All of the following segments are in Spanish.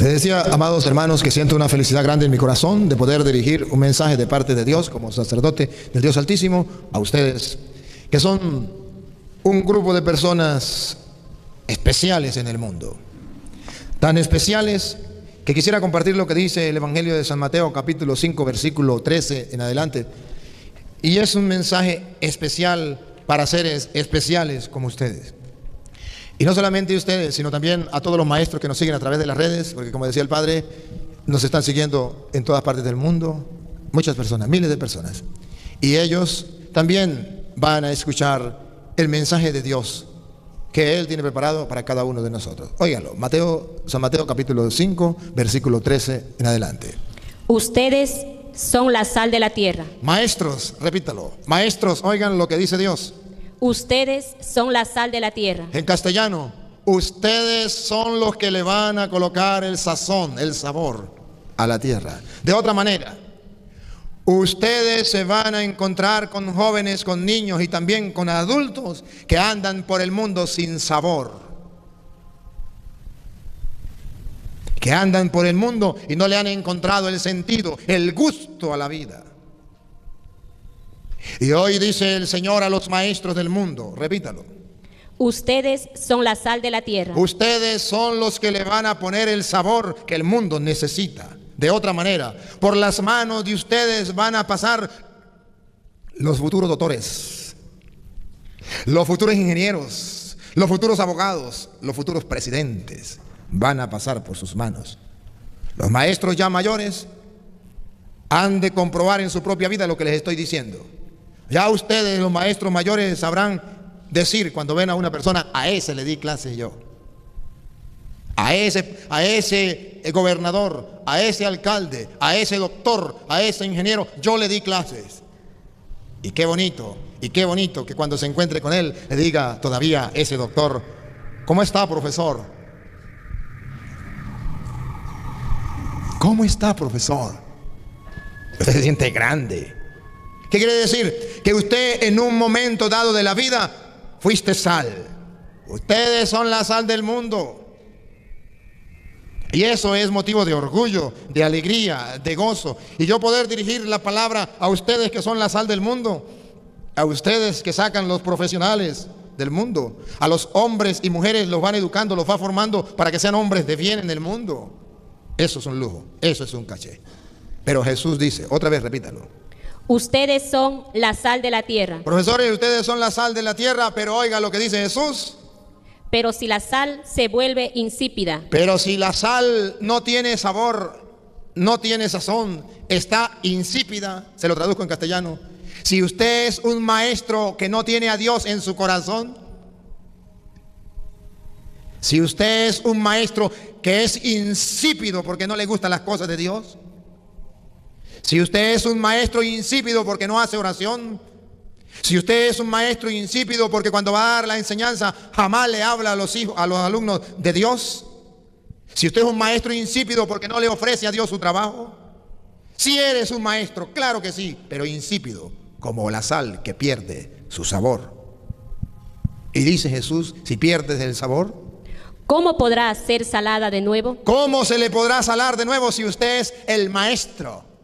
Les decía, amados hermanos, que siento una felicidad grande en mi corazón de poder dirigir un mensaje de parte de Dios como sacerdote del Dios Altísimo a ustedes, que son un grupo de personas especiales en el mundo, tan especiales que quisiera compartir lo que dice el Evangelio de San Mateo, capítulo 5, versículo 13 en adelante. Y es un mensaje especial para seres especiales como ustedes. Y no solamente ustedes, sino también a todos los maestros que nos siguen a través de las redes, porque como decía el Padre, nos están siguiendo en todas partes del mundo, muchas personas, miles de personas. Y ellos también van a escuchar el mensaje de Dios que Él tiene preparado para cada uno de nosotros. Óiganlo, San Mateo capítulo 5, versículo 13 en adelante. Ustedes son la sal de la tierra. Maestros, repítalo, maestros, oigan lo que dice Dios. Ustedes son la sal de la tierra. En castellano, ustedes son los que le van a colocar el sazón, el sabor a la tierra. De otra manera, ustedes se van a encontrar con jóvenes, con niños y también con adultos que andan por el mundo sin sabor. Que andan por el mundo y no le han encontrado el sentido, el gusto a la vida. Y hoy dice el Señor a los maestros del mundo, repítalo. Ustedes son la sal de la tierra. Ustedes son los que le van a poner el sabor que el mundo necesita. De otra manera, por las manos de ustedes van a pasar los futuros doctores, los futuros ingenieros, los futuros abogados, los futuros presidentes. Van a pasar por sus manos. Los maestros ya mayores han de comprobar en su propia vida lo que les estoy diciendo. Ya ustedes, los maestros mayores, sabrán decir cuando ven a una persona: a ese le di clases yo, a ese gobernador, a ese alcalde, a ese doctor, a ese ingeniero, yo le di clases. Y qué bonito que cuando se encuentre con él le diga todavía ese doctor: ¿cómo está, profesor? ¿Cómo está, profesor? Usted se siente grande. ¿Qué quiere decir? Que usted en un momento dado de la vida fuiste sal. Ustedes son la sal del mundo. Y eso es motivo de orgullo, de alegría, de gozo. Y yo poder dirigir la palabra a ustedes que son la sal del mundo, a ustedes que sacan los profesionales del mundo, a los hombres y mujeres los van educando, los va formando para que sean hombres de bien en el mundo. Eso es un lujo, eso es un caché. Pero Jesús dice, otra vez repítalo. Ustedes son la sal de la tierra. Profesores, ustedes son la sal de la tierra, pero oiga lo que dice Jesús. Pero si la sal se vuelve insípida. Pero si la sal no tiene sabor, no tiene sazón, está insípida, se lo traduzco en castellano. Si usted es un maestro que no tiene a Dios en su corazón, si usted es un maestro que es insípido porque no le gustan las cosas de Dios, si usted es un maestro insípido porque no hace oración, si usted es un maestro insípido porque cuando va a dar la enseñanza jamás le habla a los hijos, a los alumnos de Dios, si usted es un maestro insípido porque no le ofrece a Dios su trabajo, si eres un maestro, claro que sí, pero insípido, como la sal que pierde su sabor. Y dice Jesús, si pierdes el sabor, ¿cómo podrá ser salada de nuevo? ¿Cómo se le podrá salar de nuevo si usted es el maestro?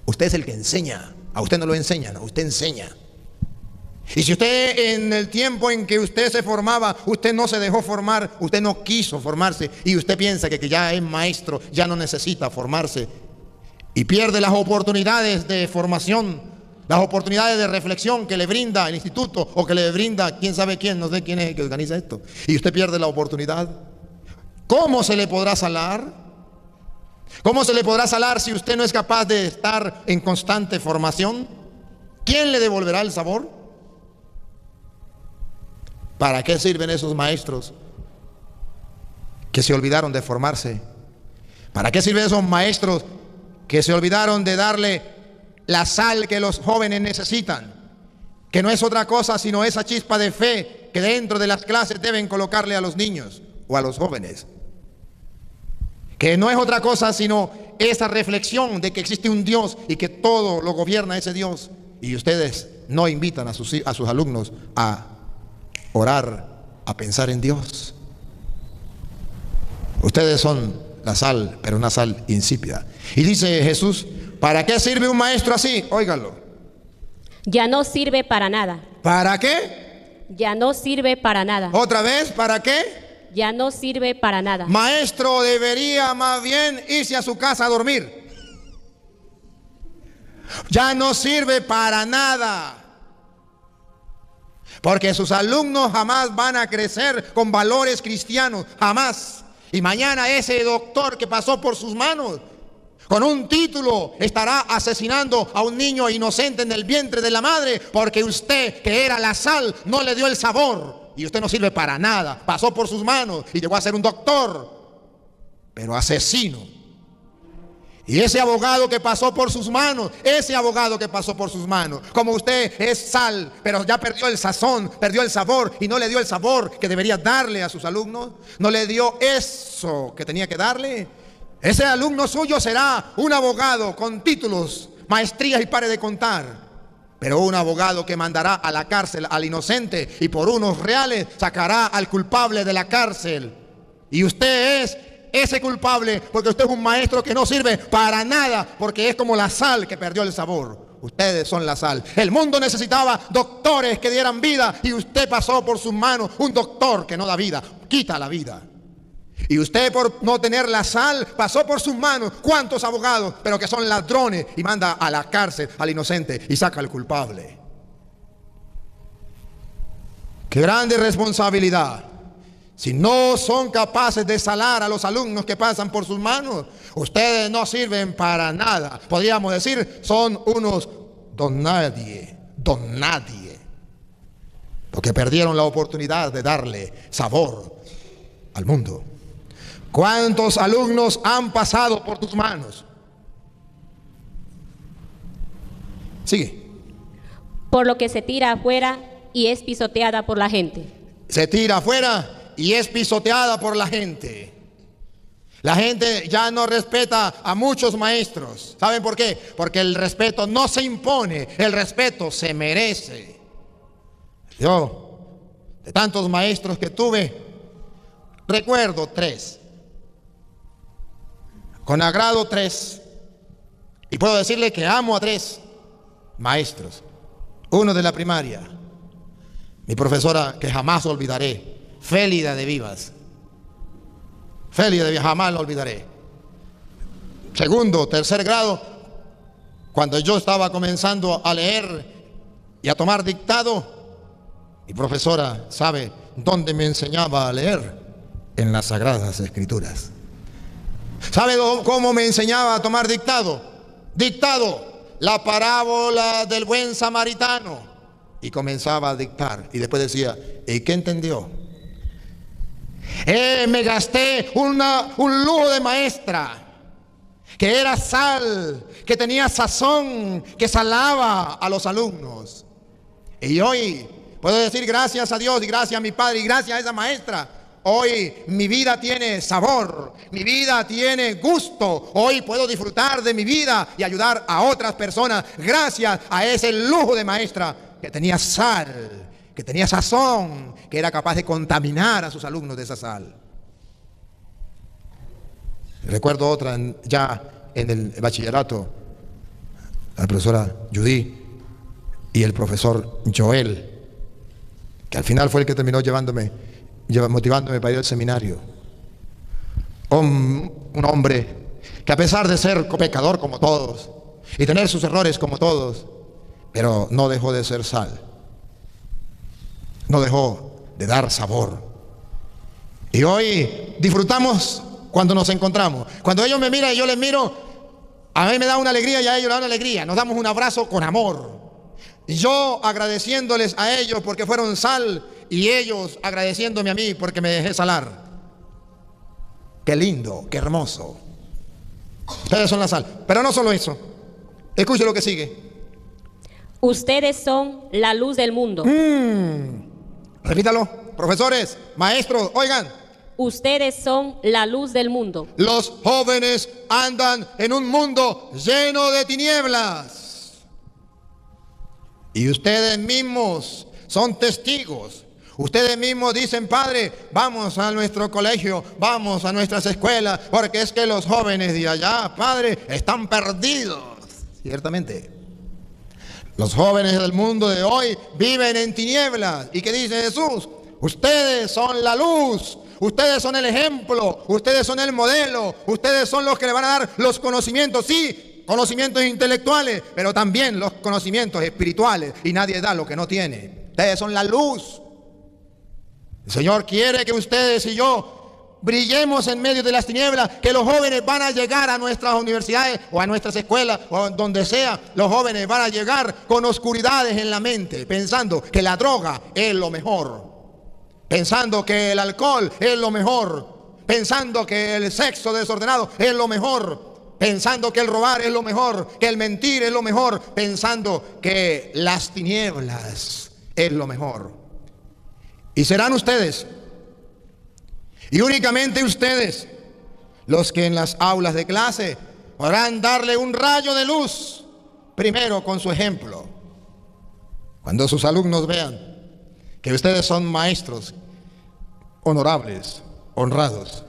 Usted es el que enseña. A usted no lo enseñan, usted enseña. Y si usted en el tiempo en que usted se formaba, usted no se dejó formar, usted no quiso formarse, y usted piensa que ya es maestro, ya no necesita formarse, y pierde las oportunidades de formación, las oportunidades de reflexión que le brinda el instituto, o que le brinda quién sabe quién, no sé quién es el que organiza esto, y usted pierde la oportunidad, ¿cómo se le podrá salar? ¿Cómo se le podrá salar si usted no es capaz de estar en constante formación? ¿Quién le devolverá el sabor? ¿Para qué sirven esos maestros que se olvidaron de formarse? ¿Para qué sirven esos maestros que se olvidaron de darle la sal que los jóvenes necesitan? Que no es otra cosa sino esa chispa de fe que dentro de las clases deben colocarle a los niños o a los jóvenes. Que no es otra cosa sino esa reflexión de que existe un Dios y que todo lo gobierna ese Dios. Y ustedes no invitan a sus alumnos a orar, a pensar en Dios. Ustedes son la sal, pero una sal insípida. Y dice Jesús, ¿para qué sirve un maestro así? Óigalo. Ya no sirve para nada. ¿Para qué? Ya no sirve para nada. Otra vez, ¿para qué? Ya no sirve para nada. Maestro debería más bien irse a su casa a dormir. Ya no sirve para nada. Porque sus alumnos jamás van a crecer con valores cristianos, jamás. Y mañana ese doctor que pasó por sus manos, con un título, estará asesinando a un niño inocente en el vientre de la madre, porque usted, que era la sal, no le dio el sabor. Y usted no sirve para nada. Pasó por sus manos y llegó a ser un doctor, pero asesino. Y ese abogado que pasó por sus manos, como usted es sal, pero ya perdió el sazón, perdió el sabor y no le dio el sabor que debería darle a sus alumnos, no le dio eso que tenía que darle. Ese alumno suyo será un abogado con títulos, maestrías y pare de contar, pero un abogado que mandará a la cárcel al inocente y por unos reales sacará al culpable de la cárcel. Y usted es ese culpable porque usted es un maestro que no sirve para nada, porque es como la sal que perdió el sabor. Ustedes son la sal. El mundo necesitaba doctores que dieran vida y usted pasó por sus manos un doctor que no da vida, quita la vida. Y usted, por no tener la sal, pasó por sus manos cuántos abogados, pero que son ladrones, y manda a la cárcel al inocente y saca al culpable. Qué grande responsabilidad. Si no son capaces de salar a los alumnos que pasan por sus manos, ustedes no sirven para nada. Podríamos decir, son unos don nadie, porque perdieron la oportunidad de darle sabor al mundo. ¿Cuántos alumnos han pasado por tus manos? Sigue. Por lo que se tira afuera y es pisoteada por la gente. Se tira afuera y es pisoteada por la gente. La gente ya no respeta a muchos maestros. ¿Saben por qué? Porque el respeto no se impone, el respeto se merece. Yo, de tantos maestros que tuve, recuerdo 3. Con agrado 3. Y puedo decirle que amo a 3 maestros. Uno de la primaria, mi profesora que jamás olvidaré, Félida de Vivas. Jamás la olvidaré. Segundo, tercer grado, cuando yo estaba comenzando a leer y a tomar dictado, mi profesora sabe dónde me enseñaba a leer, en las Sagradas Escrituras. ¿Sabe cómo me enseñaba a tomar dictado? La parábola del buen samaritano. Y comenzaba a dictar y después decía, ¿y qué entendió? Me gasté un lujo de maestra, que era sal, que tenía sazón, que salaba a los alumnos. Y hoy puedo decir gracias a Dios y gracias a mi padre y gracias a esa maestra. Hoy mi vida tiene sabor, mi vida tiene gusto. Hoy puedo disfrutar de mi vida y ayudar a otras personas gracias a ese lujo de maestra que tenía sal, que tenía sazón, que era capaz de contaminar a sus alumnos de esa sal. Recuerdo otra ya en el bachillerato, la profesora Judy y el profesor Joel, que al final fue el que terminó motivándome para ir al seminario. Un hombre que a pesar de ser pecador como todos y tener sus errores como todos, pero no dejó de ser sal, no dejó de dar sabor. Y hoy disfrutamos cuando nos encontramos. Cuando ellos me miran y yo les miro, a mí me da una alegría y a ellos les da una alegría. Nos damos un abrazo con amor. Y yo agradeciéndoles a ellos porque fueron sal y ellos agradeciéndome a mí porque me dejé salar. Qué lindo, qué hermoso. Ustedes son la sal. Pero no solo eso. Escuche lo que sigue. Ustedes son la luz del mundo. Repítalo, profesores, maestros, oigan. Ustedes son la luz del mundo. Los jóvenes andan en un mundo lleno de tinieblas. Y ustedes mismos son testigos. Ustedes mismos dicen, padre, vamos a nuestro colegio, vamos a nuestras escuelas, porque es que los jóvenes de allá, padre, están perdidos. Ciertamente, los jóvenes del mundo de hoy viven en tinieblas. ¿Y qué dice Jesús? Ustedes son la luz, ustedes son el ejemplo, ustedes son el modelo, ustedes son los que le van a dar los conocimientos, sí, conocimientos intelectuales, pero también los conocimientos espirituales, y nadie da lo que no tiene. Ustedes son la luz. El Señor quiere que ustedes y yo brillemos en medio de las tinieblas, que los jóvenes van a llegar a nuestras universidades o a nuestras escuelas o donde sea. Los jóvenes van a llegar con oscuridades en la mente, pensando que la droga es lo mejor, pensando que el alcohol es lo mejor, pensando que el sexo desordenado es lo mejor, pensando que el robar es lo mejor, que el mentir es lo mejor, pensando que las tinieblas es lo mejor. Y serán ustedes, y únicamente ustedes, los que en las aulas de clase podrán darle un rayo de luz, primero con su ejemplo. Cuando sus alumnos vean que ustedes son maestros honorables, honrados,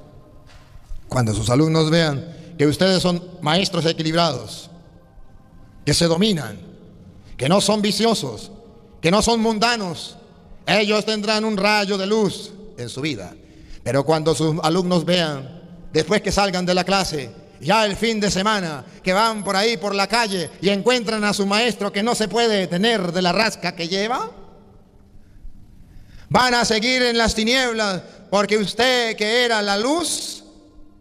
cuando sus alumnos vean que ustedes son maestros equilibrados, que se dominan, que no son viciosos, que no son mundanos, ellos tendrán un rayo de luz en su vida. Pero cuando sus alumnos vean, después que salgan de la clase, ya el fin de semana, que van por ahí por la calle y encuentran a su maestro que no se puede detener de la rasca que lleva, van a seguir en las tinieblas, porque usted, que era la luz,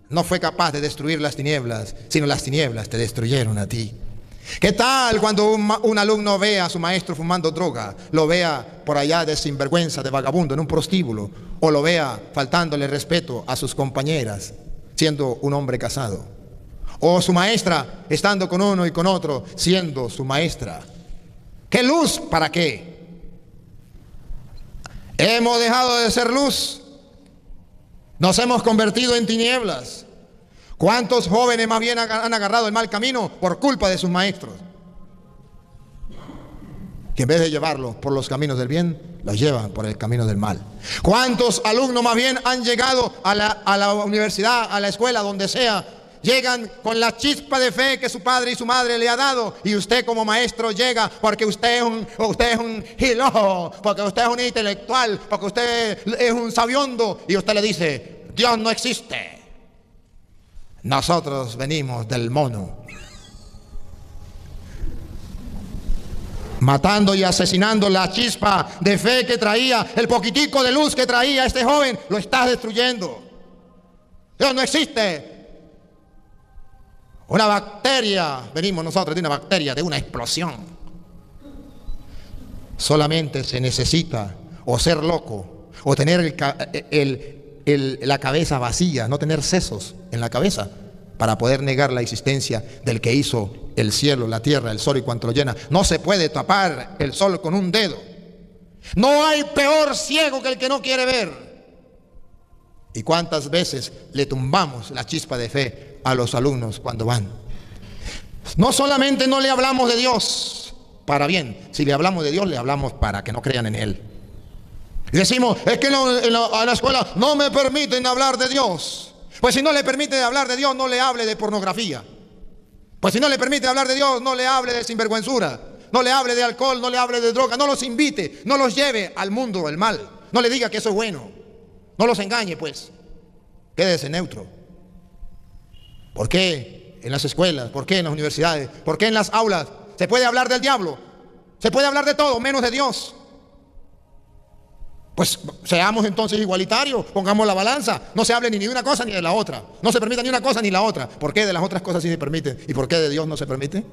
no fue capaz de destruir las tinieblas, sino las tinieblas te destruyeron a ti. ¿Qué tal cuando un alumno ve a su maestro fumando droga, lo vea por allá de sinvergüenza, de vagabundo en un prostíbulo, o lo vea faltándole respeto a sus compañeras, siendo un hombre casado, o su maestra estando con uno y con otro, siendo su maestra? ¿Qué luz para qué? Hemos dejado de ser luz, nos hemos convertido en tinieblas. ¿Cuántos jóvenes más bien han agarrado el mal camino por culpa de sus maestros? Que en vez de llevarlos por los caminos del bien, los llevan por el camino del mal. ¿Cuántos alumnos más bien han llegado a la universidad, a la escuela, donde sea? Llegan con la chispa de fe que su padre y su madre le ha dado, y usted como maestro llega porque usted es un giló, porque usted es un intelectual, porque usted es un sabiondo, y usted le dice, Dios no existe. Nosotros venimos del mono, matando y asesinando la chispa de fe que traía, el poquitico de luz que traía este joven, lo estás destruyendo. Dios no existe. Una bacteria, venimos nosotros de una bacteria, de una explosión. Solamente se necesita o ser loco, o tener la cabeza vacía, no tener sesos en la cabeza, para poder negar la existencia del que hizo el cielo, la tierra, el sol y cuanto lo llena. No se puede tapar el sol con un dedo. No hay peor ciego que el que no quiere ver. ¿Y cuántas veces le tumbamos la chispa de fe a los alumnos cuando van? No solamente no le hablamos de Dios para bien, si le hablamos de Dios, le hablamos para que no crean en Él. Y decimos, es que en la escuela no me permiten hablar de Dios. Pues si no le permite hablar de Dios, no le hable de pornografía. Pues si no le permite hablar de Dios, no le hable de sinvergüenzura, no le hable de alcohol, no le hable de droga, no los invite, no los lleve al mundo del mal, no le diga que eso es bueno, no los engañe, pues, quédese neutro. ¿Por qué en las escuelas? ¿Por qué en las universidades? ¿Por qué en las aulas se puede hablar del diablo? Se puede hablar de todo, menos de Dios. Pues seamos entonces igualitarios, pongamos la balanza, no se hable ni de una cosa ni de la otra, no se permita ni una cosa ni la otra. ¿Por qué de las otras cosas sí se permite y por qué de Dios no se permite?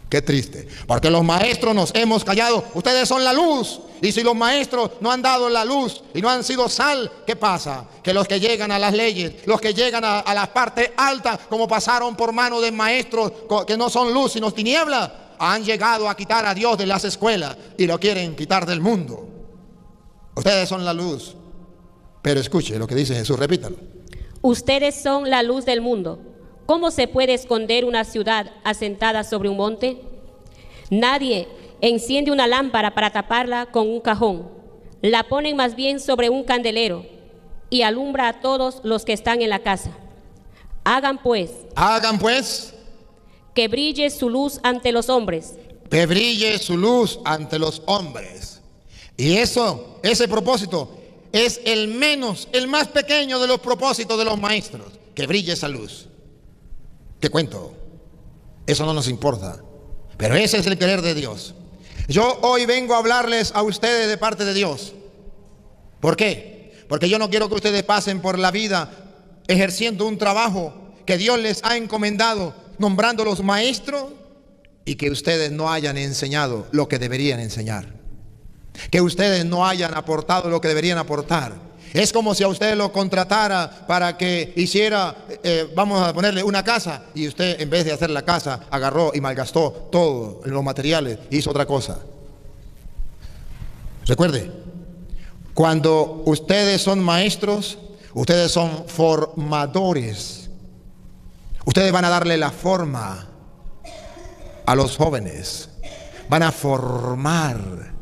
Qué triste, porque los maestros nos hemos callado. Ustedes son la luz, y si los maestros no han dado la luz y no han sido sal, ¿qué pasa? Que los que llegan a las leyes, los que llegan a las partes altas, como pasaron por mano de maestros que no son luz sino tinieblas, han llegado a quitar a Dios de las escuelas y lo quieren quitar del mundo. Ustedes son la luz. Pero escuche lo que dice Jesús, repítalo. Ustedes son la luz del mundo. ¿Cómo se puede esconder una ciudad asentada sobre un monte? Nadie enciende una lámpara para taparla con un cajón. La ponen más bien sobre un candelero y alumbra a todos los que están en la casa. Hagan pues que brille su luz ante los hombres. Que brille su luz ante los hombres. Y ese propósito es el más pequeño de los propósitos de los maestros. Que brille esa luz. ¿Qué cuento? Eso no nos importa. Pero ese es el querer de Dios. Yo hoy vengo a hablarles a ustedes de parte de Dios. ¿Por qué? Porque yo no quiero que ustedes pasen por la vida ejerciendo un trabajo que Dios les ha encomendado, nombrándolos maestros, y que ustedes no hayan enseñado lo que deberían enseñar, que ustedes no hayan aportado lo que deberían aportar. Es como si a usted lo contratara para que hiciera, vamos a ponerle una casa, y usted en vez de hacer la casa agarró y malgastó todo en los materiales y hizo otra cosa. Recuerde, cuando ustedes son maestros, ustedes son formadores. Ustedes van a darle la forma a los jóvenes, van a formar.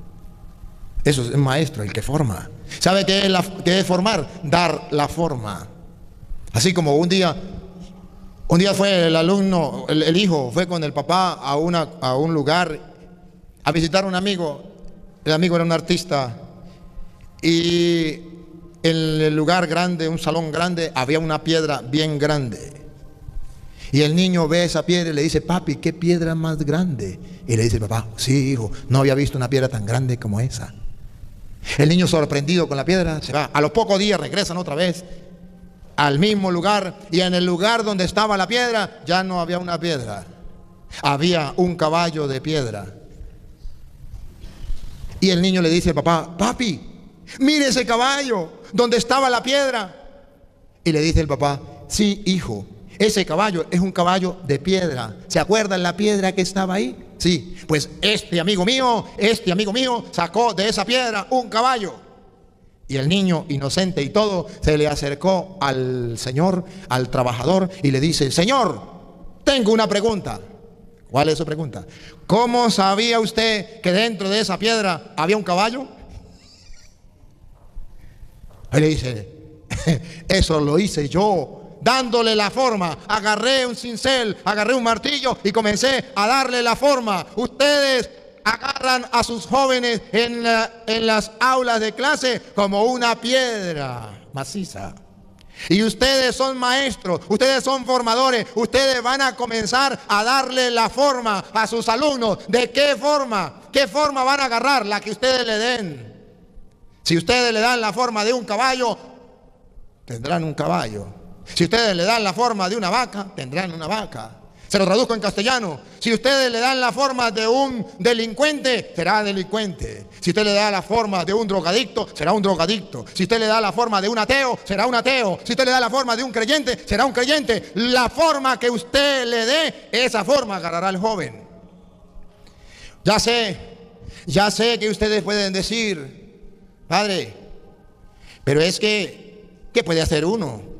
Eso es el maestro, el que forma. ¿Sabe qué es formar? Dar la forma. Así como un día fue el alumno, el hijo fue con el papá a un lugar a visitar a un amigo. El amigo era un artista, y en el lugar grande, un salón grande, había una piedra bien grande. Y el niño ve esa piedra y le dice: papi, ¿qué piedra más grande? Y le dice el papá: sí, hijo, no había visto una piedra tan grande como esa. El niño, sorprendido con la piedra, se va. A los pocos días regresan otra vez al mismo lugar, y en el lugar donde estaba la piedra ya no había una piedra, había un caballo de piedra. Y el niño le dice al papá: papi, mire ese caballo, donde estaba la piedra. Y le dice el papá: sí, hijo, ese caballo es un caballo de piedra. ¿Se acuerdan la piedra que estaba ahí? Sí, pues este amigo mío sacó de esa piedra un caballo. Y el niño, inocente y todo, se le acercó al señor, al trabajador, y le dice: señor, tengo una pregunta. ¿Cuál es su pregunta? ¿Cómo sabía usted que dentro de esa piedra había un caballo? Y le dice: eso lo hice yo, dándole la forma. Agarré un cincel, agarré un martillo y comencé a darle la forma. Ustedes agarran a sus jóvenes en las aulas de clase como una piedra maciza. Y ustedes son maestros, ustedes son formadores, ustedes van a comenzar a darle la forma a sus alumnos. ¿De qué forma? ¿Qué forma van a agarrar? La que ustedes le den. Si ustedes le dan la forma de un caballo, tendrán un caballo. Si ustedes le dan la forma de una vaca, tendrán una vaca. Se lo traduzco en castellano: si ustedes le dan la forma de un delincuente, será delincuente. Si usted le da la forma de un drogadicto, será un drogadicto. Si usted le da la forma de un ateo, será un ateo. Si usted le da la forma de un creyente, será un creyente. La forma que usted le dé, esa forma agarrará al joven. Ya sé que ustedes pueden decir: padre, pero es que, ¿qué puede hacer uno?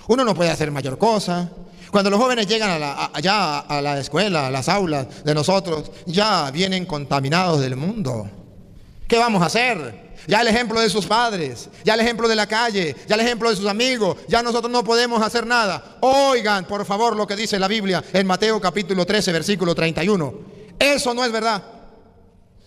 Uno no puede hacer mayor cosa. Cuando los jóvenes llegan allá a la escuela, a las aulas de nosotros, ya vienen contaminados del mundo. ¿Qué vamos a hacer? Ya el ejemplo de sus padres, ya el ejemplo de la calle, ya el ejemplo de sus amigos, ya nosotros no podemos hacer nada. Oigan, por favor, lo que dice la Biblia en Mateo capítulo 13, versículo 31. Eso no es verdad.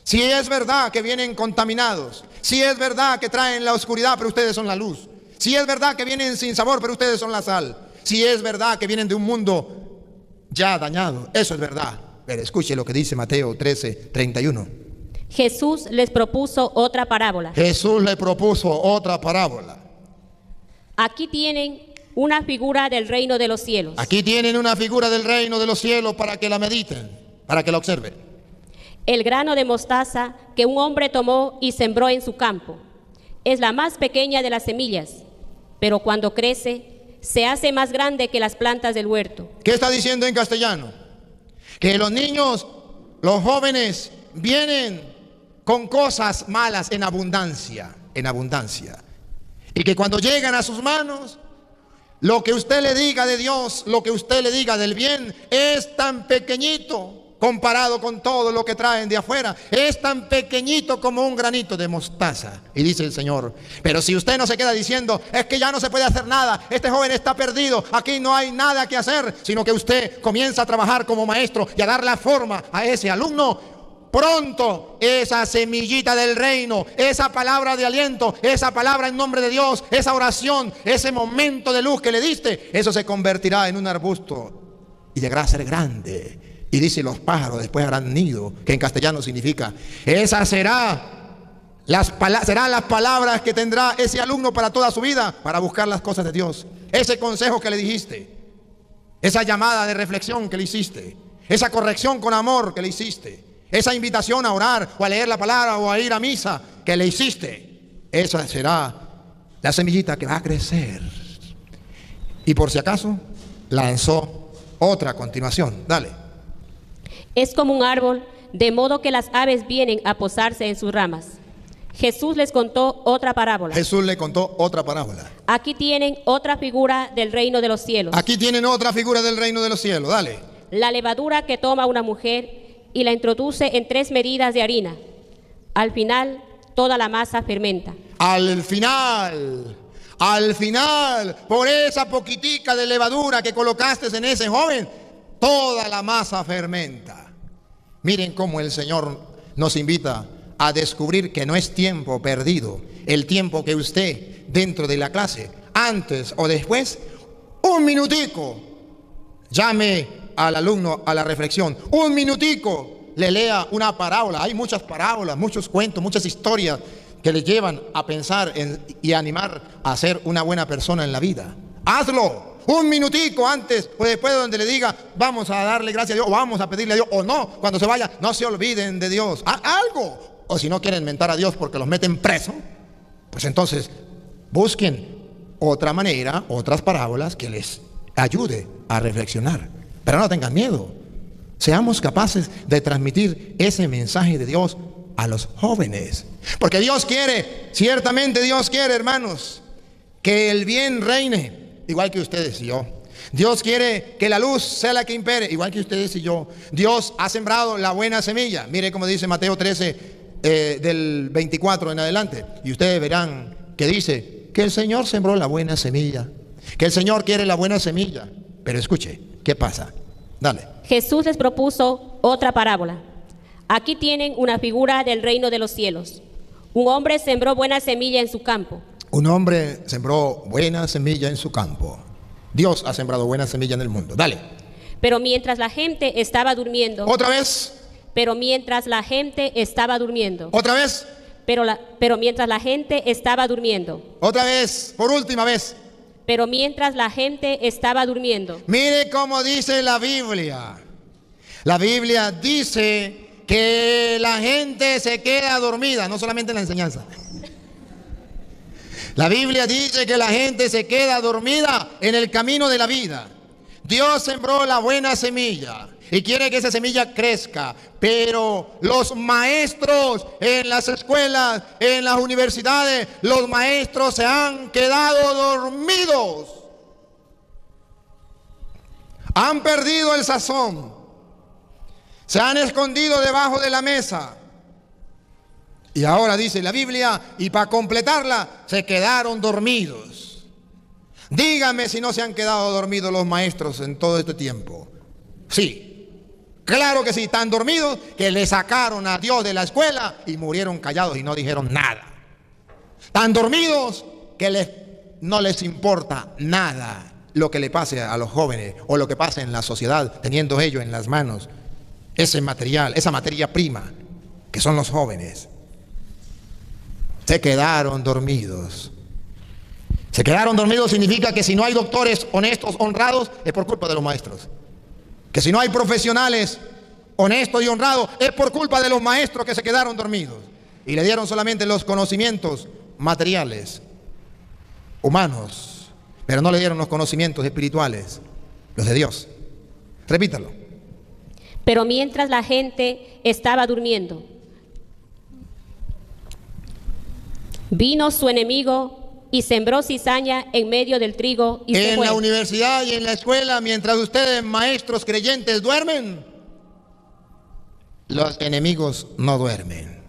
Si es verdad que vienen contaminados, si es verdad que traen la oscuridad, pero ustedes son la luz. Si es verdad que vienen sin sabor, pero ustedes son la sal. Si es verdad que vienen de un mundo ya dañado, eso es verdad. Pero escuche lo que dice Mateo 13, 31. Jesús les propuso otra parábola. Jesús le propuso otra parábola. Aquí tienen una figura del reino de los cielos. Aquí tienen una figura del reino de los cielos para que la mediten, para que la observen. El grano de mostaza que un hombre tomó y sembró en su campo es la más pequeña de las semillas, pero cuando crece se hace más grande que las plantas del huerto. ¿Qué está diciendo en castellano? Que los niños, los jóvenes, vienen con cosas malas en abundancia. Y que cuando llegan a sus manos, lo que usted le diga de Dios, lo que usted le diga del bien, es tan pequeñito comparado con todo lo que traen de afuera. Es tan pequeñito como un granito de mostaza. Y dice el Señor, pero si usted no se queda diciendo, es que ya no se puede hacer nada, este joven está perdido, aquí no hay nada que hacer, sino que usted comienza a trabajar como maestro y a dar la forma a ese alumno, pronto esa semillita del reino, esa palabra de aliento, esa palabra en nombre de Dios, esa oración, ese momento de luz que le diste, eso se convertirá en un arbusto y llegará a ser grande. Y dice, los pájaros después harán nido, que en castellano significa, esas serán las palabras que tendrá ese alumno para toda su vida, para buscar las cosas de Dios. Ese consejo que le dijiste, esa llamada de reflexión que le hiciste, esa corrección con amor que le hiciste, esa invitación a orar o a leer la palabra o a ir a misa que le hiciste, esa será la semillita que va a crecer. Y por si acaso, lanzó otra continuación. Dale. Es como un árbol, de modo que las aves vienen a posarse en sus ramas. Jesús les contó otra parábola. Jesús le contó otra parábola. Aquí tienen otra figura del reino de los cielos. Aquí tienen otra figura del reino de los cielos. Dale. La levadura que toma una mujer y la introduce en 3 medidas de harina. Al final, toda la masa fermenta. Al final, por esa poquitica de levadura que colocaste en ese joven, toda la masa fermenta. Miren cómo el Señor nos invita a descubrir que no es tiempo perdido, el tiempo que usted dentro de la clase, antes o después, un minutico, llame al alumno a la reflexión, un minutico, le lea una parábola. Hay muchas parábolas, muchos cuentos, muchas historias que le llevan a pensar y a animar a ser una buena persona en la vida. Hazlo. Un minutico antes o después, donde le diga, vamos a darle gracias a Dios, o vamos a pedirle a Dios, o no, cuando se vaya, no se olviden de Dios. Algo. O si no quieren mentar a Dios porque los meten preso, pues entonces busquen otra manera, otras parábolas que les ayude a reflexionar. Pero no tengan miedo. Seamos capaces de transmitir ese mensaje de Dios a los jóvenes. Porque Dios quiere, ciertamente Dios quiere, hermanos, que el bien reine. Igual que ustedes y yo. Dios quiere que la luz sea la que impere, igual que ustedes y yo. Dios ha sembrado la buena semilla. Mire como dice Mateo 13, del 24 en adelante. Y ustedes verán que dice que el Señor sembró la buena semilla, que el Señor quiere la buena semilla. Pero escuche, ¿qué pasa? Dale. Jesús les propuso otra parábola. Aquí tienen una figura del reino de los cielos. Un hombre sembró buena semilla en su campo. Un hombre sembró buena semilla en su campo. Dios ha sembrado buena semilla en el mundo. Dale. Pero mientras la gente estaba durmiendo. Otra vez. Pero mientras la gente estaba durmiendo. Otra vez. Pero mientras la gente estaba durmiendo. Otra vez. Por última vez. Pero mientras la gente estaba durmiendo. Mire cómo dice la Biblia. La Biblia dice que la gente se queda dormida, no solamente en la enseñanza. La Biblia dice que la gente se queda dormida en el camino de la vida. Dios sembró la buena semilla y quiere que esa semilla crezca, pero los maestros en las escuelas, en las universidades, los maestros se han quedado dormidos. Han perdido el sazón. Se han escondido debajo de la mesa. Y ahora dice la Biblia, y para completarla, se quedaron dormidos. Dígame si no se han quedado dormidos los maestros en todo este tiempo. Sí, claro que sí, tan dormidos que le sacaron a Dios de la escuela y murieron callados y no dijeron nada. Tan dormidos que no les importa nada lo que le pase a los jóvenes o lo que pase en la sociedad, teniendo ellos en las manos ese material, esa materia prima, que son los jóvenes. Se quedaron dormidos. Se quedaron dormidos significa que si no hay doctores honestos, honrados, es por culpa de los maestros. Que si no hay profesionales honestos y honrados, es por culpa de los maestros que se quedaron dormidos. Y le dieron solamente los conocimientos materiales, humanos, pero no le dieron los conocimientos espirituales, los de Dios. Repítalo. Pero mientras la gente estaba durmiendo, vino su enemigo y sembró cizaña en medio del trigo y se fue. En la universidad y en la escuela, mientras ustedes, maestros creyentes, duermen, los enemigos no duermen.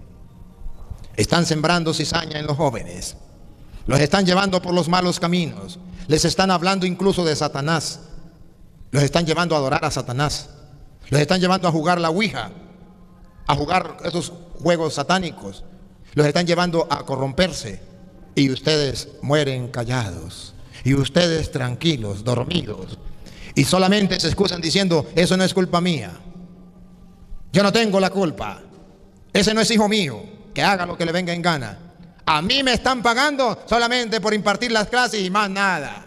Están sembrando cizaña en los jóvenes. Los están llevando por los malos caminos. Les están hablando incluso de Satanás. Los están llevando a adorar a Satanás. Los están llevando a jugar la ouija, a jugar esos juegos satánicos. Los están llevando a corromperse. Y ustedes mueren callados. Y ustedes tranquilos, dormidos. Y solamente se excusan diciendo: eso no es culpa mía. Yo no tengo la culpa. Ese no es hijo mío. Que haga lo que le venga en gana. A mí me están pagando solamente por impartir las clases y más nada.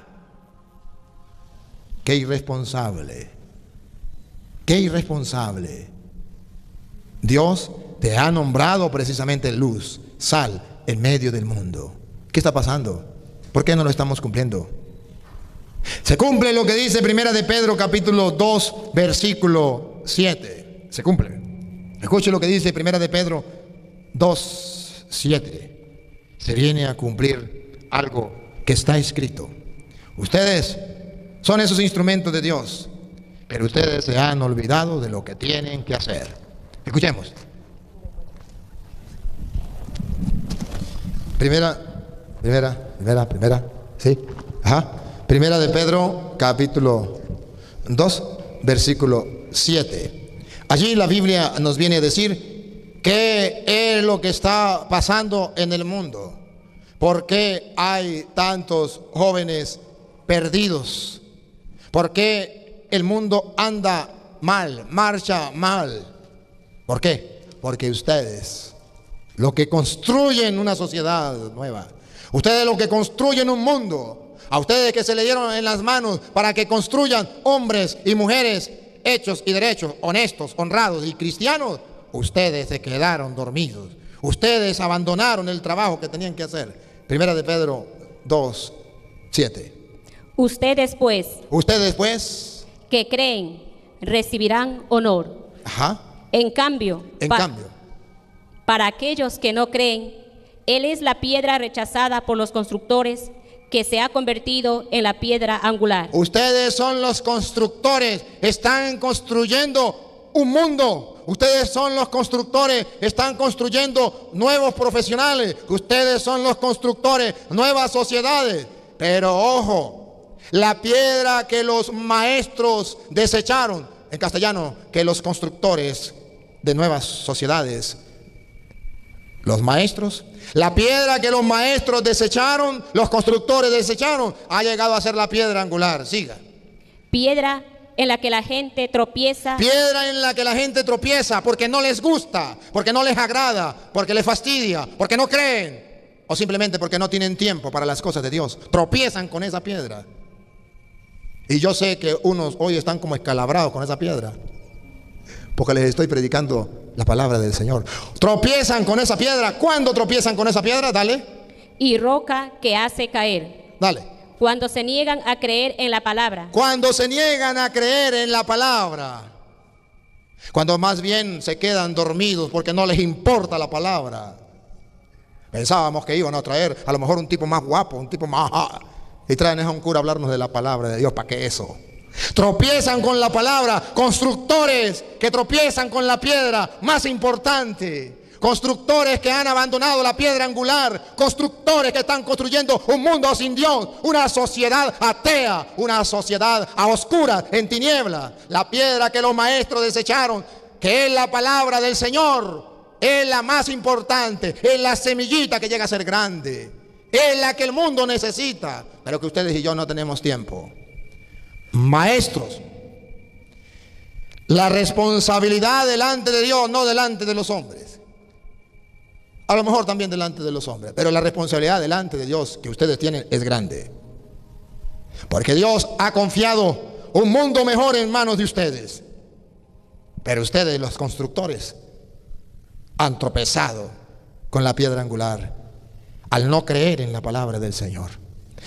Qué irresponsable. Qué irresponsable. Dios te ha nombrado precisamente luz, sal en medio del mundo. ¿Qué está pasando? ¿Por qué no lo estamos cumpliendo? Se cumple lo que dice Primera de Pedro capítulo 2 versículo 7. Se cumple. Escuche lo que dice Primera de Pedro 2, 7. Se viene a cumplir algo que está escrito. Ustedes son esos instrumentos de Dios, pero ustedes se han olvidado de lo que tienen que hacer. Escuchemos. Primera, sí. Primera de Pedro, capítulo 2, versículo 7. Allí la Biblia nos viene a decir qué es lo que está pasando en el mundo. ¿Por qué hay tantos jóvenes perdidos? ¿Por qué el mundo anda mal, marcha mal? ¿Por qué? Porque ustedes, lo que construyen una sociedad nueva, ustedes lo que construyen un mundo, a ustedes que se le dieron en las manos para que construyan hombres y mujeres hechos y derechos, honestos, honrados y cristianos, ustedes se quedaron dormidos. Ustedes abandonaron el trabajo que tenían que hacer. Primera de Pedro 2, 7. Ustedes pues, que creen, recibirán honor. En cambio, para aquellos que no creen, Él es la piedra rechazada por los constructores, que se ha convertido en la piedra angular. Ustedes son los constructores, están construyendo un mundo. Ustedes son los constructores, están construyendo nuevos profesionales. Ustedes son los constructores, nuevas sociedades. Pero ojo, la piedra que los maestros desecharon, en castellano, que los constructores de nuevas sociedades, los maestros, la piedra que los maestros desecharon, los constructores desecharon, ha llegado a ser la piedra angular. Siga. Piedra en la que la gente tropieza. Piedra en la que la gente tropieza porque no les gusta, porque no les agrada, porque les fastidia, porque no creen, o simplemente porque no tienen tiempo para las cosas de Dios. Tropiezan con esa piedra. Y yo sé que unos hoy están como escalabrados con esa piedra, porque les estoy predicando la palabra del Señor. Tropiezan con esa piedra. ¿Cuándo tropiezan con esa piedra? Dale. Y roca que hace caer. Dale. Cuando se niegan a creer en la palabra. Cuando se niegan a creer en la palabra. Cuando más bien se quedan dormidos porque no les importa la palabra. Pensábamos que iban a traer a lo mejor un tipo más guapo, un tipo más... Y traen a un cura a hablarnos de la palabra de Dios. ¿Para qué eso? Tropiezan con la palabra. Constructores que tropiezan con la piedra más importante. Constructores que han abandonado la piedra angular. Constructores que están construyendo un mundo sin Dios. Una sociedad atea. Una sociedad a oscuras, en tinieblas. La piedra que los maestros desecharon, que es la palabra del Señor, es la más importante. Es la semillita que llega a ser grande. Es la que el mundo necesita. Pero que ustedes y yo no tenemos tiempo. Maestros, la responsabilidad delante de Dios, no delante de los hombres. A lo mejor también delante de los hombres, pero la responsabilidad delante de Dios que ustedes tienen es grande. Porque Dios ha confiado un mundo mejor en manos de ustedes. Pero ustedes, los constructores, han tropezado con la piedra angular al no creer en la palabra del Señor,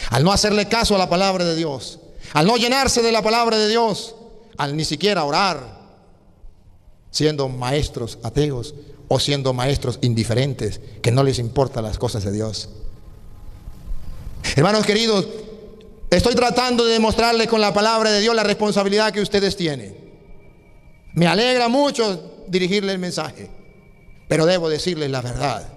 al no hacerle caso a la palabra de Dios, al no llenarse de la palabra de Dios, al ni siquiera orar, siendo maestros ateos o siendo maestros indiferentes, que no les importan las cosas de Dios. Hermanos queridos, estoy tratando de demostrarles con la palabra de Dios la responsabilidad que ustedes tienen. Me alegra mucho dirigirle el mensaje, pero debo decirles la verdad,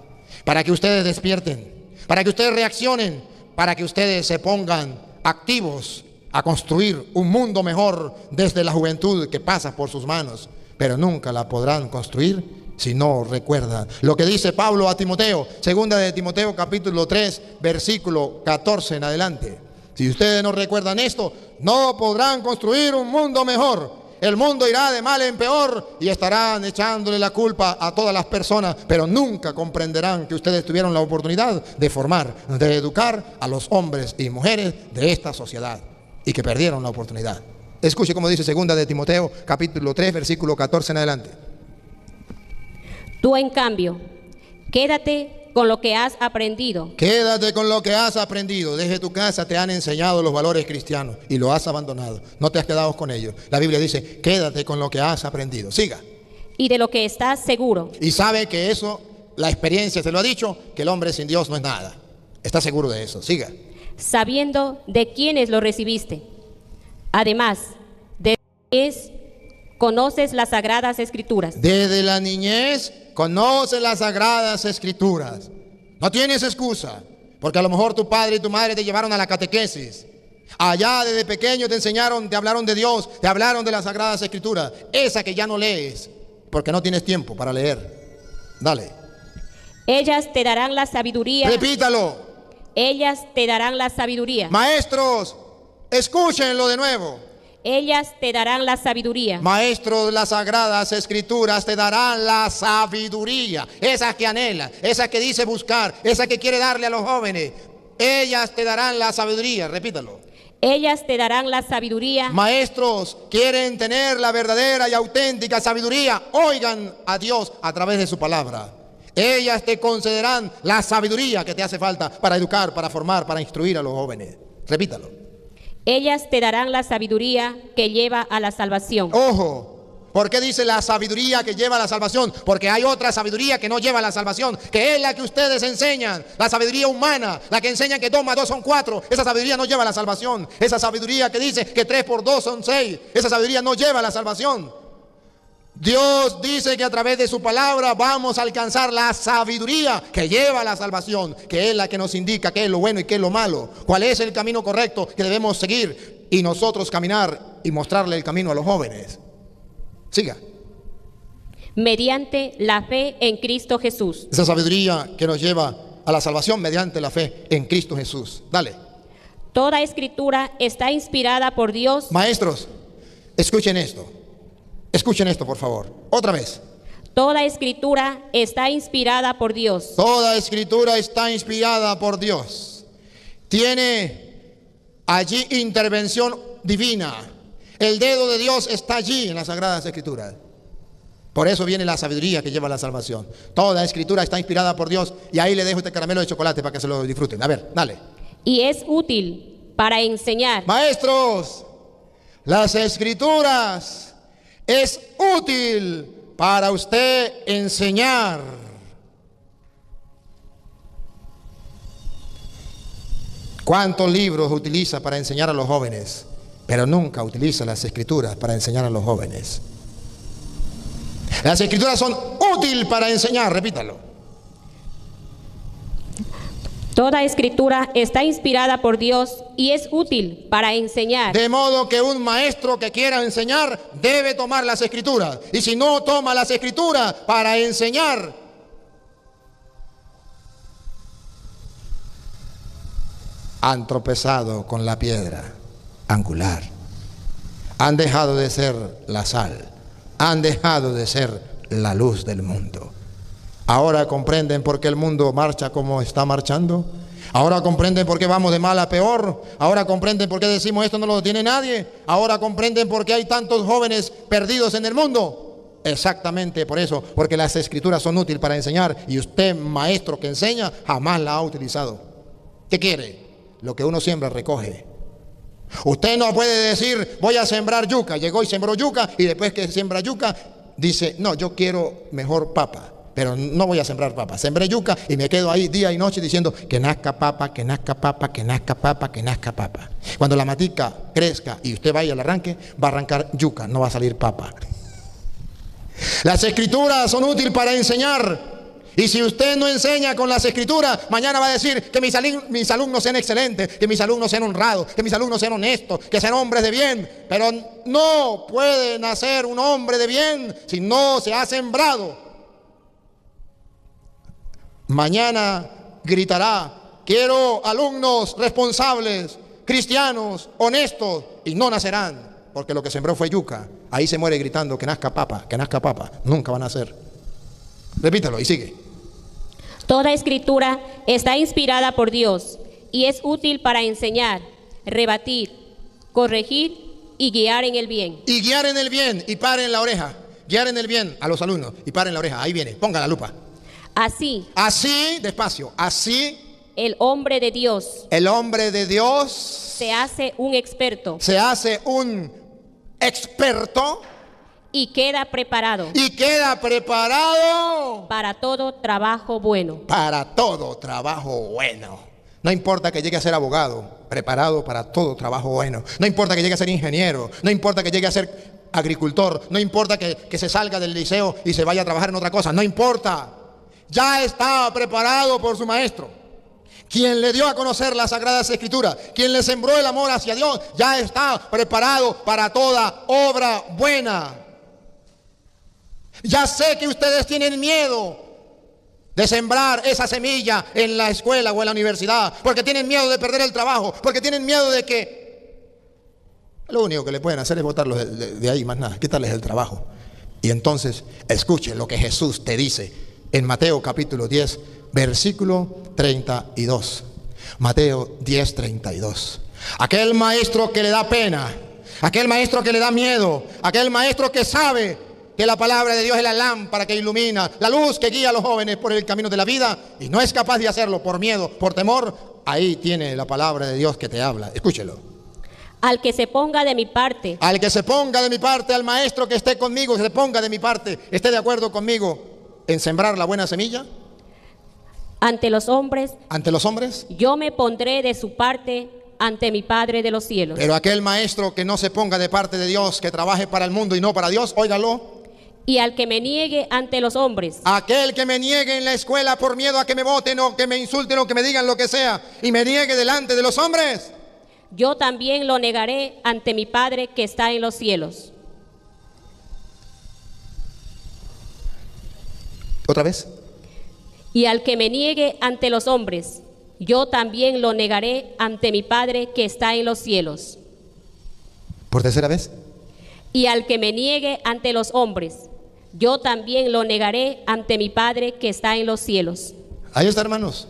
para que ustedes despierten, para que ustedes reaccionen, para que ustedes se pongan activos a construir un mundo mejor desde la juventud que pasa por sus manos, pero nunca la podrán construir si no recuerdan lo que dice Pablo a Timoteo, segunda de Timoteo capítulo 3, versículo 14 en adelante. Si ustedes no recuerdan esto, no podrán construir un mundo mejor. El mundo irá de mal en peor y estarán echándole la culpa a todas las personas, pero nunca comprenderán que ustedes tuvieron la oportunidad de formar, de educar a los hombres y mujeres de esta sociedad y que perdieron la oportunidad. Escuche cómo dice segunda de Timoteo capítulo 3, versículo 14 en adelante. Tú, en cambio, quédate con lo que has aprendido. Quédate con lo que has aprendido. Desde tu casa te han enseñado los valores cristianos y lo has abandonado. No te has quedado con ellos. La Biblia dice, quédate con lo que has aprendido. Siga. Y de lo que estás seguro. Y sabe que eso, la experiencia se lo ha dicho, que el hombre sin Dios no es nada. Está seguro de eso. Siga. Sabiendo de quiénes lo recibiste. Además, de es conoces las Sagradas Escrituras. Desde la niñez conoces las Sagradas Escrituras. No tienes excusa, porque a lo mejor tu padre y tu madre te llevaron a la catequesis. Allá desde pequeño te enseñaron, te hablaron de Dios, te hablaron de las Sagradas Escrituras. Esa que ya no lees, porque no tienes tiempo para leer. Dale. Ellas te darán la sabiduría. Repítalo. Ellas te darán la sabiduría. Maestros, escúchenlo de nuevo. Ellas te darán la sabiduría. Maestros, las Sagradas Escrituras te darán la sabiduría. Esa que anhela, esa que dice buscar, esa que quiere darle a los jóvenes. Ellas te darán la sabiduría. Repítalo. Ellas te darán la sabiduría. Maestros, quieren tener la verdadera y auténtica sabiduría. Oigan a Dios a través de su palabra. Ellas te concederán la sabiduría que te hace falta para educar, para formar, para instruir a los jóvenes. Repítalo. Ellas te darán la sabiduría que lleva a la salvación. Ojo, ¿por qué dice la sabiduría que lleva a la salvación? Porque hay otra sabiduría que no lleva a la salvación, que es la que ustedes enseñan, la sabiduría humana, la que enseñan que 2 más 2 son 4. Esa sabiduría no lleva a la salvación. Esa sabiduría que dice que 3 por 2 son 6, esa sabiduría no lleva a la salvación. Dios dice que a través de su palabra vamos a alcanzar la sabiduría que lleva a la salvación, que es la que nos indica qué es lo bueno y qué es lo malo, cuál es el camino correcto que debemos seguir y nosotros caminar y mostrarle el camino a los jóvenes. Siga. Mediante la fe en Cristo Jesús. Esa sabiduría que nos lleva a la salvación mediante la fe en Cristo Jesús. Dale. Toda escritura está inspirada por Dios. Maestros, escuchen esto. Escuchen esto, por favor. Otra vez. Toda escritura está inspirada por Dios. Toda escritura está inspirada por Dios. Tiene allí intervención divina. El dedo de Dios está allí en las Sagradas Escrituras. Por eso viene la sabiduría que lleva a la salvación. Toda escritura está inspirada por Dios. Y ahí le dejo este caramelo de chocolate para que se lo disfruten. A ver, dale. Y es útil para enseñar. Maestros, las escrituras es útil para usted enseñar. ¿Cuántos libros utiliza para enseñar a los jóvenes? Pero nunca utiliza las escrituras para enseñar a los jóvenes. Las escrituras son útiles para enseñar, repítalo. Toda escritura está inspirada por Dios y es útil para enseñar. De modo que un maestro que quiera enseñar debe tomar las escrituras. Y si no toma las escrituras para enseñar, han tropezado con la piedra angular. Han dejado de ser la sal. Han dejado de ser la luz del mundo. Ahora comprenden por qué el mundo marcha como está marchando. Ahora comprenden por qué vamos de mal a peor. Ahora comprenden por qué decimos esto no lo tiene nadie. Ahora comprenden por qué hay tantos jóvenes perdidos en el mundo. Exactamente por eso, porque las escrituras son útiles para enseñar y usted, maestro que enseña, jamás la ha utilizado. ¿Qué quiere? Lo que uno siembra recoge. Usted no puede decir voy a sembrar yuca. Llegó y sembró yuca y después que siembra yuca dice no, yo quiero mejor papa. Pero no voy a sembrar papa. Sembré yuca y me quedo ahí día y noche diciendo que nazca papa, que nazca papa, que nazca papa, que nazca papa. Cuando la matica crezca y usted vaya al arranque, va a arrancar yuca, no va a salir papa. Las escrituras son útiles para enseñar. Y si usted no enseña con las escrituras, mañana va a decir que mis alumnos sean excelentes, que mis alumnos sean honrados, que mis alumnos sean honestos, que sean hombres de bien. Pero no puede nacer un hombre de bien si no se ha sembrado. Mañana gritará: quiero alumnos responsables, cristianos, honestos, y no nacerán, porque lo que sembró fue yuca. Ahí se muere gritando: que nazca papa, que nazca papa. Nunca va a nacer. Repítalo y sigue. Toda escritura está inspirada por Dios y es útil para enseñar, rebatir, corregir y guiar en el bien. Y guiar en el bien, y paren la oreja. Guiar en el bien a los alumnos, y paren la oreja. Ahí viene, ponga la lupa. Así, despacio, así el hombre de Dios se hace un experto y queda preparado para todo trabajo bueno. No importa que llegue a ser abogado, preparado para todo trabajo bueno. No importa que llegue a ser ingeniero, no importa que llegue a ser agricultor, no importa que se salga del liceo y se vaya a trabajar en otra cosa, no importa. Ya está preparado por su maestro. Quien le dio a conocer las Sagradas Escrituras, quien le sembró el amor hacia Dios, ya está preparado para toda obra buena. Ya sé que ustedes tienen miedo de sembrar esa semilla en la escuela o en la universidad, porque tienen miedo de perder el trabajo, porque tienen miedo de que lo único que le pueden hacer es botarlos de ahí, más nada, quitarles el trabajo. Y entonces escuchen lo que Jesús te dice en Mateo capítulo 10, versículo 32. Mateo 10, 32. Aquel maestro que le da pena, aquel maestro que le da miedo, aquel maestro que sabe que la palabra de Dios es la lámpara que ilumina, la luz que guía a los jóvenes por el camino de la vida, y no es capaz de hacerlo por miedo, por temor, ahí tiene la palabra de Dios que te habla. Escúchelo. Al que se ponga de mi parte, al maestro que esté conmigo, que se ponga de mi parte, esté de acuerdo conmigo en sembrar la buena semilla. Ante los hombres, yo me pondré de su parte ante mi Padre de los cielos. Pero aquel maestro que no se ponga de parte de Dios, que trabaje para el mundo y no para Dios, óigalo. Y al que me niegue ante los hombres, aquel que me niegue en la escuela por miedo a que me voten o que me insulten o que me digan lo que sea, y me niegue delante de los hombres, yo también lo negaré ante mi Padre que está en los cielos. ¿Otra vez? Y al que me niegue ante los hombres, yo también lo negaré ante mi Padre que está en los cielos. ¿Por tercera vez? Y al que me niegue ante los hombres, yo también lo negaré ante mi Padre que está en los cielos. Ahí está, hermanos.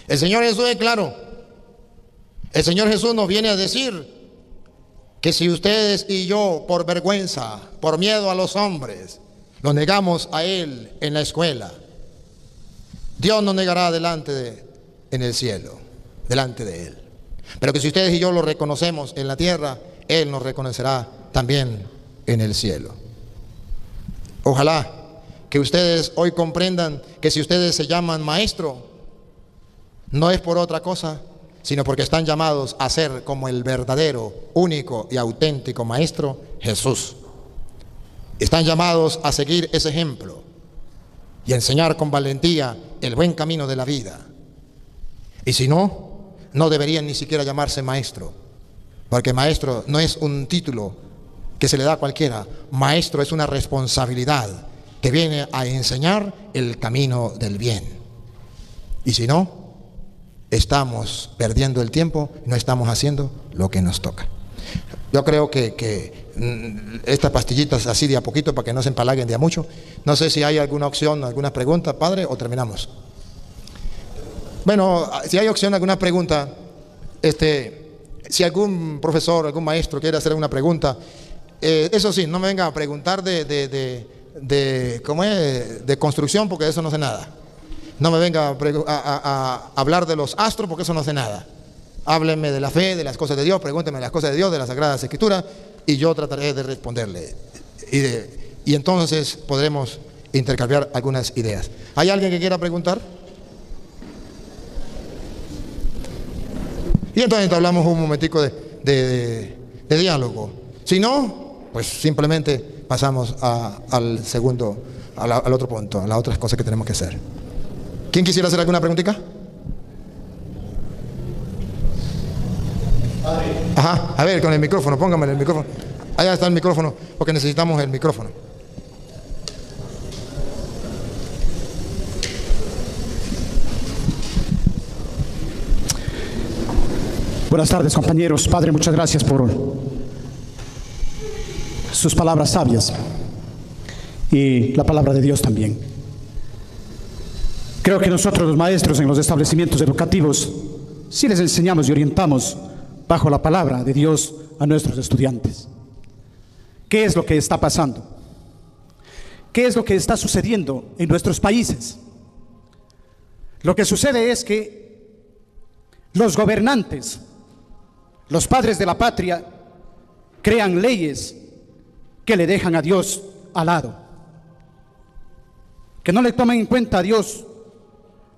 El Señor Jesús es claro. El Señor Jesús nos viene a decir que si ustedes y yo, por vergüenza, por miedo a los hombres, lo negamos a Él en la escuela, Dios nos negará en el cielo, delante de Él. Pero que si ustedes y yo lo reconocemos en la tierra, Él nos reconocerá también en el cielo. Ojalá que ustedes hoy comprendan que si ustedes se llaman maestro, no es por otra cosa, sino porque están llamados a ser como el verdadero, único y auténtico maestro, Jesús. Están llamados a seguir ese ejemplo y enseñar con valentía el buen camino de la vida. Y si no, no deberían ni siquiera llamarse maestro, porque maestro no es un título que se le da a cualquiera. Maestro es una responsabilidad que viene a enseñar el camino del bien. Y si no, estamos perdiendo el tiempo, no estamos haciendo lo que nos toca. Yo creo que estas pastillitas así de a poquito para que no se empalaguen de a mucho. No sé si hay alguna opción, alguna pregunta, padre, o terminamos. Bueno, si hay opción, alguna pregunta, si algún profesor, algún maestro quiere hacer una pregunta, eso sí, no me venga a preguntar de construcción, porque de eso no sé nada. No me venga a hablar de los astros, porque eso no sé nada. Háblenme de la fe, de las cosas de Dios, pregúntenme de las cosas de Dios, de las Sagradas Escrituras, y yo trataré de responderle. Y entonces podremos intercambiar algunas ideas. ¿Hay alguien que quiera preguntar? Y entonces hablamos un momentico de diálogo. Si no, pues simplemente pasamos al segundo, al otro punto, a las otras cosas que tenemos que hacer. ¿Quién quisiera hacer alguna preguntita? Ajá, a ver, con el micrófono, póngame el micrófono. Allá está el micrófono, porque necesitamos el micrófono. Buenas tardes, compañeros. Padre, muchas gracias por sus palabras sabias y la palabra de Dios también. Creo que nosotros los maestros en los establecimientos educativos sí les enseñamos y orientamos bajo la palabra de Dios a nuestros estudiantes. ¿Qué es lo que está pasando? ¿Qué es lo que está sucediendo en nuestros países? Lo que sucede es que los gobernantes, los padres de la patria, crean leyes que le dejan a Dios al lado, que no le toman en cuenta a Dios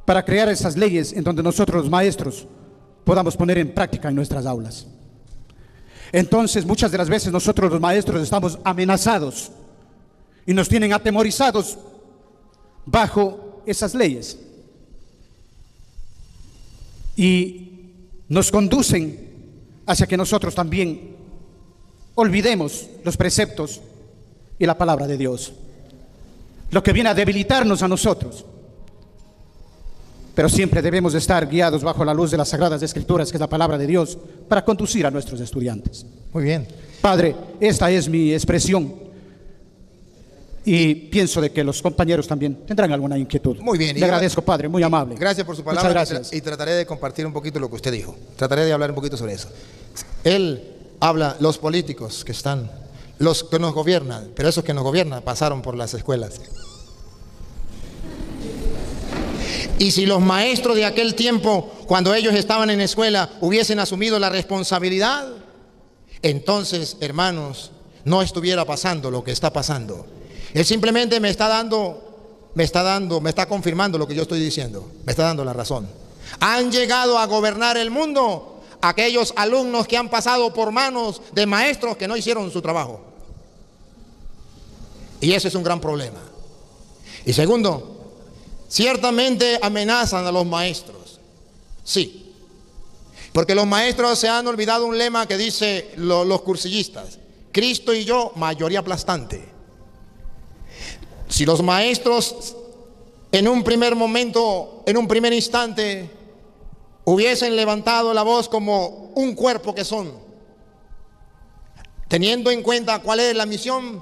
para crear esas leyes en donde nosotros los maestros podamos poner en práctica en nuestras aulas. Entonces, muchas de las veces nosotros los maestros estamos amenazados y nos tienen atemorizados bajo esas leyes y nos conducen hacia que nosotros también olvidemos los preceptos y la palabra de Dios, lo que viene a debilitarnos a nosotros. Pero siempre debemos estar guiados bajo la luz de las Sagradas Escrituras, que es la palabra de Dios, para conducir a nuestros estudiantes. Muy bien. Padre, esta es mi expresión y pienso de que los compañeros también tendrán alguna inquietud. Muy bien. Le agradezco, Padre, muy amable. Gracias por su palabra. Muchas gracias. Y trataré de compartir un poquito lo que usted dijo. Trataré de hablar un poquito sobre eso. Él habla, los políticos que están, los que nos gobiernan, pero esos que nos gobiernan pasaron por las escuelas. Y si los maestros de aquel tiempo, cuando ellos estaban en escuela, hubiesen asumido la responsabilidad, entonces, hermanos, no estuviera pasando lo que está pasando. Él simplemente me está confirmando lo que yo estoy diciendo, me está dando la razón. Han llegado a gobernar el mundo aquellos alumnos que han pasado por manos de maestros que no hicieron su trabajo. Y ese es un gran problema. Y segundo, ciertamente amenazan a los maestros. Sí. Porque los maestros se han olvidado un lema que dice los cursillistas: Cristo y yo, mayoría aplastante. Si los maestros en un primer momento, en un primer instante, hubiesen levantado la voz como un cuerpo que son, teniendo en cuenta cuál es la misión,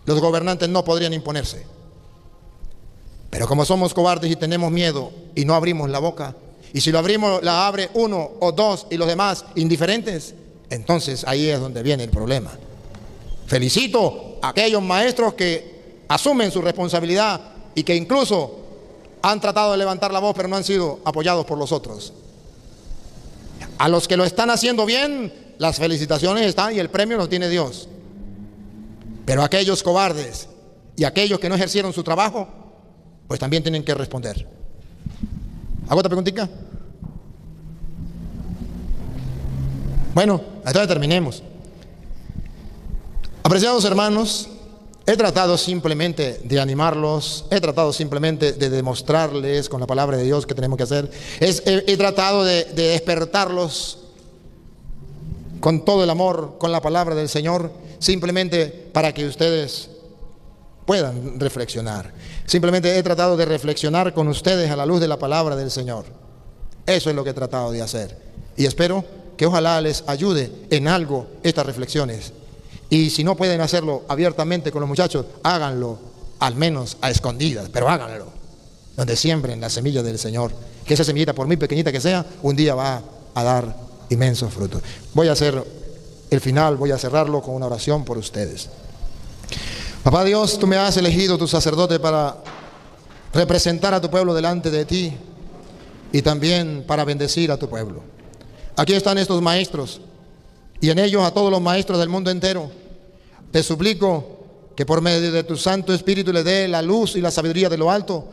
los gobernantes no podrían imponerse. Pero como somos cobardes y tenemos miedo y no abrimos la boca, y si lo abrimos, la abre uno o dos y los demás indiferentes, entonces ahí es donde viene el problema. Felicito a aquellos maestros que asumen su responsabilidad y que incluso han tratado de levantar la voz, pero no han sido apoyados por los otros. A los que lo están haciendo bien, las felicitaciones están y el premio lo tiene Dios. Pero aquellos cobardes y aquellos que no ejercieron su trabajo, pues también tienen que responder. ¿Hago otra preguntita? Bueno, entonces terminemos. Apreciados hermanos, he tratado simplemente de animarlos, he tratado simplemente de demostrarles con la palabra de Dios que tenemos que hacer. He tratado de despertarlos con todo el amor, con la palabra del Señor, simplemente para que ustedes puedan reflexionar. Simplemente he tratado de reflexionar con ustedes a la luz de la palabra del Señor. Eso es lo que he tratado de hacer. Y espero que ojalá les ayude en algo estas reflexiones. Y si no pueden hacerlo abiertamente con los muchachos, háganlo al menos a escondidas, pero háganlo. Donde siembren la semilla del Señor. Que esa semillita, por muy pequeñita que sea, un día va a dar inmensos frutos. Voy a hacer el final, voy a cerrarlo con una oración por ustedes. Papá Dios, tú me has elegido tu sacerdote para representar a tu pueblo delante de ti y también para bendecir a tu pueblo. Aquí están estos maestros y en ellos a todos los maestros del mundo entero. Te suplico que por medio de tu Santo Espíritu les dé la luz y la sabiduría de lo alto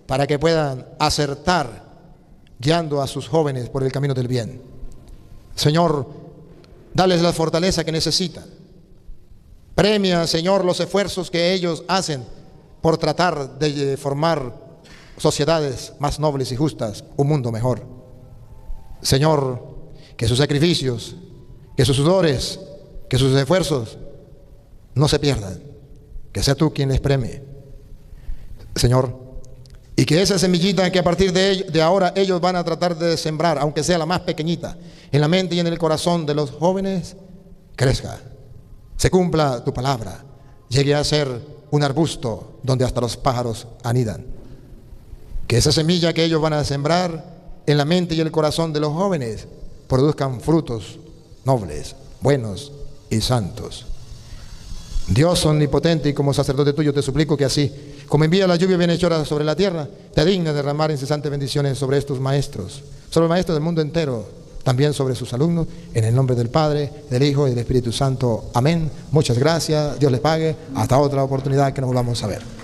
para que puedan acertar guiando a sus jóvenes por el camino del bien. Señor, dales la fortaleza que necesitan Premia, Señor, los esfuerzos que ellos hacen por tratar de formar sociedades más nobles y justas, un mundo mejor. Señor, que sus sacrificios, que sus sudores, que sus esfuerzos no se pierdan, que sea tú quien les premie, Señor, y que esa semillita que a partir de ahora ellos van a tratar de sembrar, aunque sea la más pequeñita, en la mente y en el corazón de los jóvenes, crezca, se cumpla tu palabra, llegue a ser un arbusto donde hasta los pájaros anidan. Que esa semilla que ellos van a sembrar en la mente y el corazón de los jóvenes produzcan frutos nobles, buenos y santos. Dios omnipotente, y como sacerdote tuyo te suplico que así, como envía la lluvia bienhechora sobre la tierra, te dignes derramar incesantes bendiciones sobre estos maestros, sobre los maestros del mundo entero, también sobre sus alumnos, en el nombre del Padre, del Hijo y del Espíritu Santo. Amén. Muchas gracias. Dios les pague. Hasta otra oportunidad que nos volvamos a ver.